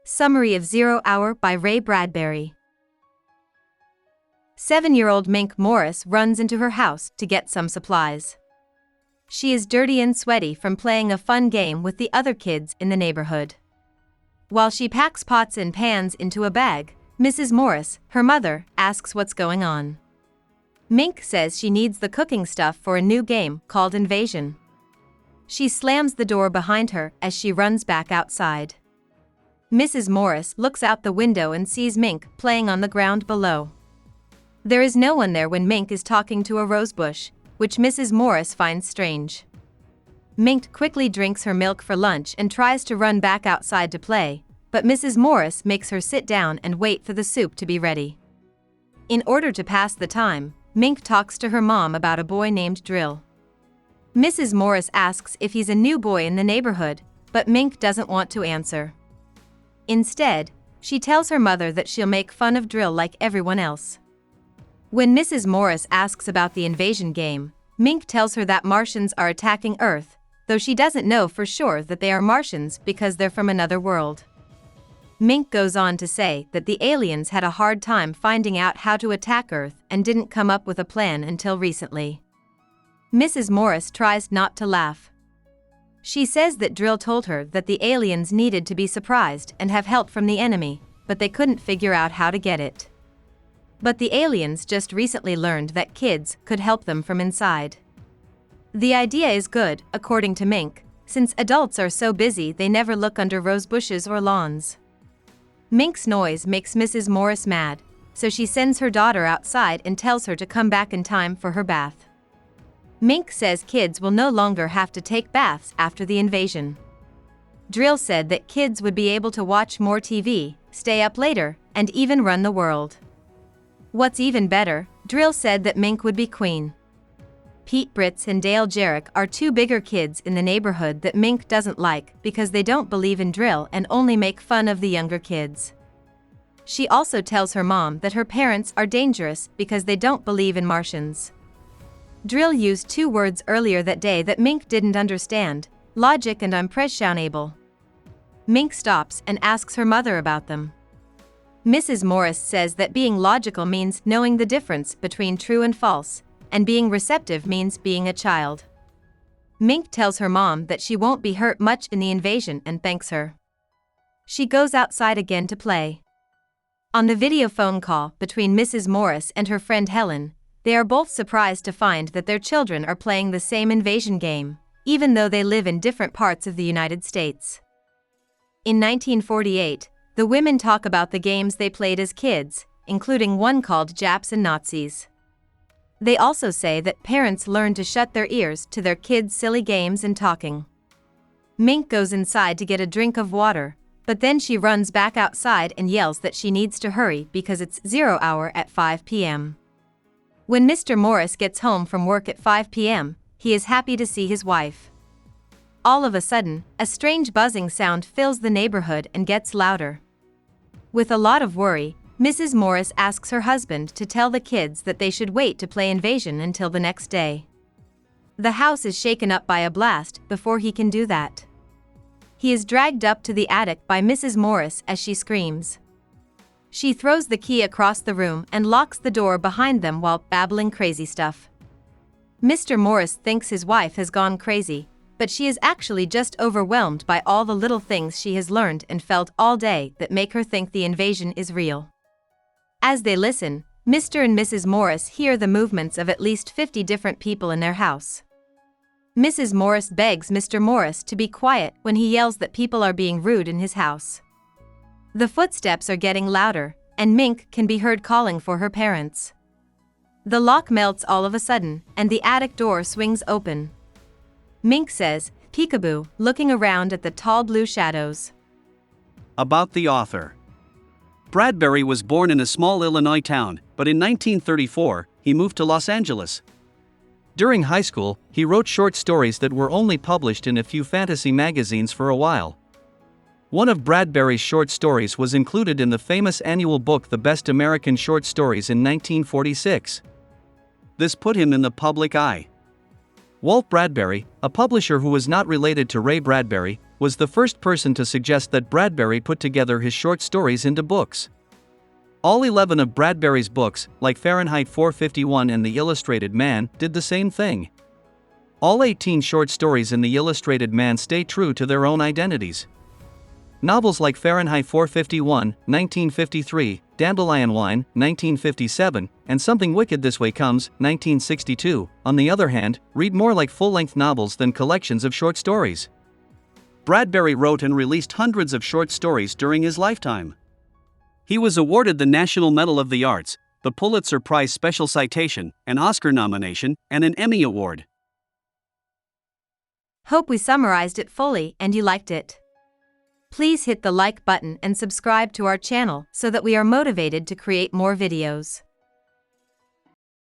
Summary of 0 Hour by Ray Bradbury. 7-year-old Mink Morris runs into her house to get some supplies. She is dirty and sweaty from playing a fun game with the other kids in the neighborhood. While she packs pots and pans into a bag, Mrs. Morris, her mother, asks what's going on. Mink says she needs the cooking stuff for a new game called Invasion. She slams the door behind her as she runs back outside. Mrs. Morris looks out the window and sees Mink playing on the ground below. There is no one there when Mink is talking to a rosebush, which Mrs. Morris finds strange. Mink quickly drinks her milk for lunch and tries to run back outside to play, but Mrs. Morris makes her sit down and wait for the soup to be ready. In order to pass the time, Mink talks to her mom about a boy named Drill. Mrs. Morris asks if he's a new boy in the neighborhood, but Mink doesn't want to answer. Instead, she tells her mother that she'll make fun of Drill like everyone else. When Mrs. Morris asks about the invasion game, Mink tells her that Martians are attacking Earth, though she doesn't know for sure that they are Martians because they're from another world. Mink goes on to say that the aliens had a hard time finding out how to attack Earth and didn't come up with a plan until recently. Mrs. Morris tries not to laugh. She says that Drill told her that the aliens needed to be surprised and have help from the enemy, but they couldn't figure out how to get it. But the aliens just recently learned that kids could help them from inside. The idea is good, according to Mink, since adults are so busy they never look under rose bushes or lawns. Mink's noise makes Mrs. Morris mad, so she sends her daughter outside and tells her to come back in time for her bath. Mink says kids will no longer have to take baths after the invasion. Drill said that kids would be able to watch more TV, stay up later, and even run the world. What's even better, Drill said that Mink would be queen. Pete Britz and Dale Jarrett are two bigger kids in the neighborhood that Mink doesn't like because they don't believe in Drill and only make fun of the younger kids. She also tells her mom that her parents are dangerous because they don't believe in Martians. Drill used two words earlier that day that Mink didn't understand: logic and impressionable. Mink stops and asks her mother about them. Mrs. Morris says that being logical means knowing the difference between true and false, and being receptive means being a child. Mink tells her mom that she won't be hurt much in the invasion and thanks her. She goes outside again to play. On the video phone call between Mrs. Morris and her friend Helen, they are both surprised to find that their children are playing the same invasion game, even though they live in different parts of the United States. In 1948, the women talk about the games they played as kids, including one called Japs and Nazis. They also say that parents learn to shut their ears to their kids' silly games and talking. Mink goes inside to get a drink of water, but then she runs back outside and yells that she needs to hurry because it's 0 hour at 5 p.m. When Mr. Morris gets home from work at 5 p.m., he is happy to see his wife. All of a sudden, a strange buzzing sound fills the neighborhood and gets louder. With a lot of worry, Mrs. Morris asks her husband to tell the kids that they should wait to play Invasion until the next day. The house is shaken up by a blast before he can do that. He is dragged up to the attic by Mrs. Morris as she screams. She throws the key across the room and locks the door behind them while babbling crazy stuff. Mr. Morris thinks his wife has gone crazy, but she is actually just overwhelmed by all the little things she has learned and felt all day that make her think the invasion is real. As they listen, Mr. and Mrs. Morris hear the movements of at least 50 different people in their house. Mrs. Morris begs Mr. Morris to be quiet when he yells that people are being rude in his house. The footsteps are getting louder, and Mink can be heard calling for her parents. The lock melts all of a sudden, and the attic door swings open. Mink says, "Peekaboo," looking around at the tall blue shadows. About the author. Bradbury was born in a small Illinois town, but in 1934, he moved to Los Angeles. During high school, he wrote short stories that were only published in a few fantasy magazines for a while. One of Bradbury's short stories was included in the famous annual book The Best American Short Stories in 1946. This put him in the public eye. Walt Bradbury, a publisher who was not related to Ray Bradbury, was the first person to suggest that Bradbury put together his short stories into books. All 11 of Bradbury's books, like Fahrenheit 451 and The Illustrated Man, did the same thing. All 18 short stories in The Illustrated Man stay true to their own identities. Novels like Fahrenheit 451, 1953, Dandelion Wine, 1957, and Something Wicked This Way Comes, 1962, on the other hand, read more like full-length novels than collections of short stories. Bradbury wrote and released hundreds of short stories during his lifetime. He was awarded the National Medal of the Arts, the Pulitzer Prize Special Citation, an Oscar nomination, and an Emmy Award. Hope we summarized it fully and you liked it. Please hit the like button and subscribe to our channel so that we are motivated to create more videos.